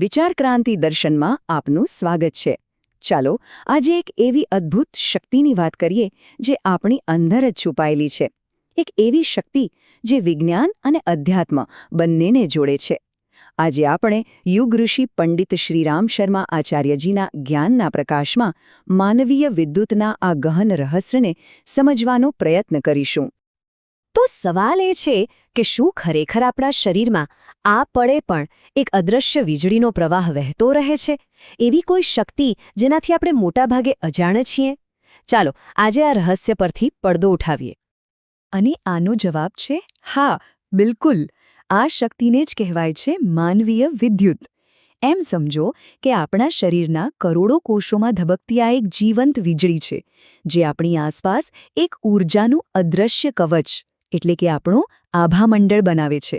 વિચાર ક્રાંતિ દર્શનમાં આપનું સ્વાગત છે. ચાલો આજે એક એવી અદ્ભુત શક્તિની વાત કરીએ જે આપણી અંદર જ છુપાયેલી છે. એક એવી શક્તિ જે વિજ્ઞાન અને અધ્યાત્મ બંનેને જોડે છે. આજે આપણે યુગ ઋષિ પંડિત શ્રીરામ શર્મા આચાર્યજીના જ્ઞાનના પ્રકાશમાં માનવીય વિદ્યુતના આ ગહન રહસ્યને સમજવાનો પ્રયત્ન કરીશું. તો સવાલ એ છે કે શું ખરેખર આપણા શરીરમાં આ પળે પણ એક અદૃશ્ય વીજળીનો પ્રવાહ વહેતો રહે છે, એવી કોઈ શક્તિ જેનાથી આપણે મોટાભાગે અજાણ છીએ? ચાલો આજે આ રહસ્ય પરથી પડદો ઉઠાવીએ. અને આનો જવાબ છે હા, બિલકુલ. આ શક્તિને જ કહેવાય છે માનવીય વિદ્યુત. એમ સમજો કે આપણા શરીરના કરોડો કોષોમાં ધબકતી આ એક જીવંત વીજળી છે, જે આપણી આસપાસ એક ઊર્જાનું અદૃશ્ય કવચ એટલે કે આપણો આભામંડળ બનાવે છે.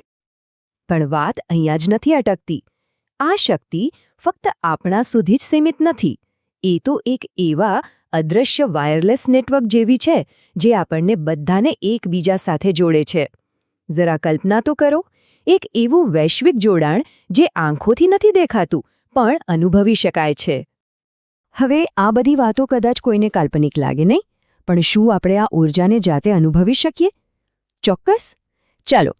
પણ વાત અહીંયા જ નથી અટકતી. આ શક્તિ ફક્ત આપણા સુધી જ સીમિત નથી. એ તો એક એવા અદૃશ્ય વાયરલેસ નેટવર્ક જેવી છે જે આપણને બધાને એકબીજા સાથે જોડે છે. જરા કલ્પના તો કરો, એક એવું વૈશ્વિક જોડાણ જે આંખોથી નથી દેખાતું પણ અનુભવી શકાય છે. હવે આ બધી વાતો કદાચ કોઈને કાલ્પનિક લાગે નહીં, પણ શું આપણે આ ઊર્જાને જાતે અનુભવી શકીએ? ચોક્કસ. ચાલો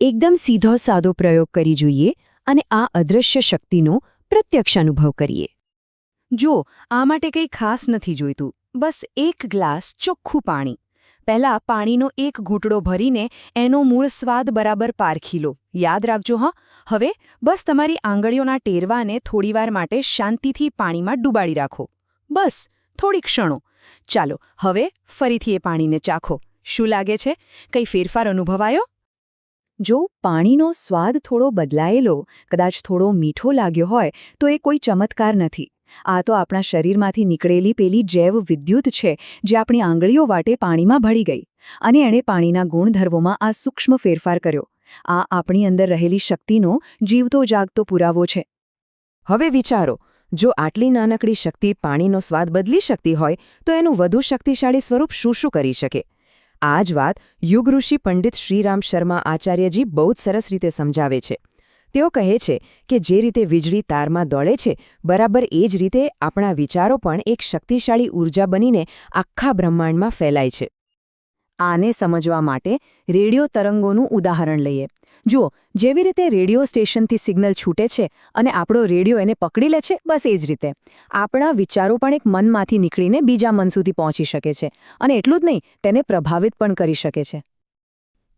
એકદમ સીધો સાદો પ્રયોગ કરી જોઈએ અને આ અદૃશ્ય શક્તિનો પ્રત્યક્ષ અનુભવ કરીએ. જો આ માટે કંઈ ખાસ નથી જોઈતું, બસ એક ગ્લાસ ચોખ્ખું પાણી. પહેલાં પાણીનો એક ઘૂંટડો ભરીને એનો મૂળ સ્વાદ બરાબર પારખી લો. યાદ રાખજો હા. હવે બસ તમારી આંગળીઓના ટેરવાને થોડીવાર માટે શાંતિથી પાણીમાં ડૂબાડી રાખો. બસ થોડી ક્ષણો. ચાલો હવે ફરીથી એ પાણીને ચાખો. શું લાગે છે? કંઈ ફેરફાર અનુભવાયો? જો પાણીનો સ્વાદ થોડો બદલાયેલો, કદાચ થોડો મીઠો લાગ્યો હોય તો એ કોઈ ચમત્કાર નથી. આ તો આપણા શરીરમાંથી નીકળેલી પેલી જૈવ વિદ્યુત છે જે આપણી આંગળીઓ વાટે પાણીમાં ભળી ગઈ અને એણે પાણીના ગુણધર્મોમાં આ સૂક્ષ્મ ફેરફાર કર્યો. આ આપણી અંદર રહેલી શક્તિનો જીવતો જાગતો પુરાવો છે. હવે વિચારો, જો આટલી નાનકડી શક્તિ પાણીનો સ્વાદ બદલી શકતી હોય તો એનું વધુ શક્તિશાળી સ્વરૂપ શું કરી શકે? આ જ વાત યુગ ઋષિ પંડિત શ્રીરામ શર્મા આચાર્યજી બહુ જ સરસ રીતે સમજાવે છે. તેઓ કહે છે કે જે રીતે વીજળી તારમાં દોડે છે, બરાબર એ જ રીતે આપણા વિચારો પણ એક શક્તિશાળી ઊર્જા બનીને આખા બ્રહ્માંડમાં ફેલાય છે. આને સમજવા માટે રેડિયો તરંગોનું ઉદાહરણ લઈએ. જુઓ, જેવી રીતે રેડિયો સ્ટેશનથી સિગ્નલ છૂટે છે અને આપણો રેડિયો એને પકડી લે છે, બસ એ જ રીતે આપણા વિચારો પણ એક મનમાંથી નીકળીને બીજા મન સુધી પહોંચી શકે છે અને એટલું જ નહીં, તેને પ્રભાવિત પણ કરી શકે છે.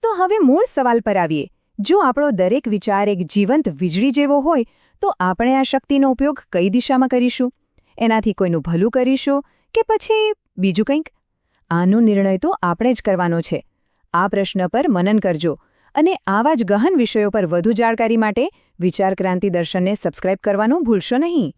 તો હવે મૂળ સવાલ પર આવીએ. જો આપણો દરેક વિચાર એક જીવંત વીજળી જેવો હોય તો આપણે આ શક્તિનો ઉપયોગ કઈ દિશામાં કરીશું? એનાથી કોઈનું ભલું કરીશું કે પછી બીજું કંઈક? આનો નિર્ણય તો આપણે જ કરવાનો છે. આ પ્રશ્ન પર મનન કરજો અને આવા જ ગહન વિષયો પર વધુ જાણકારી માટે વિચાર ક્રાંતિ દર્શનને સબસ્ક્રાઇબ કરવાનું ભૂલશો નહીં.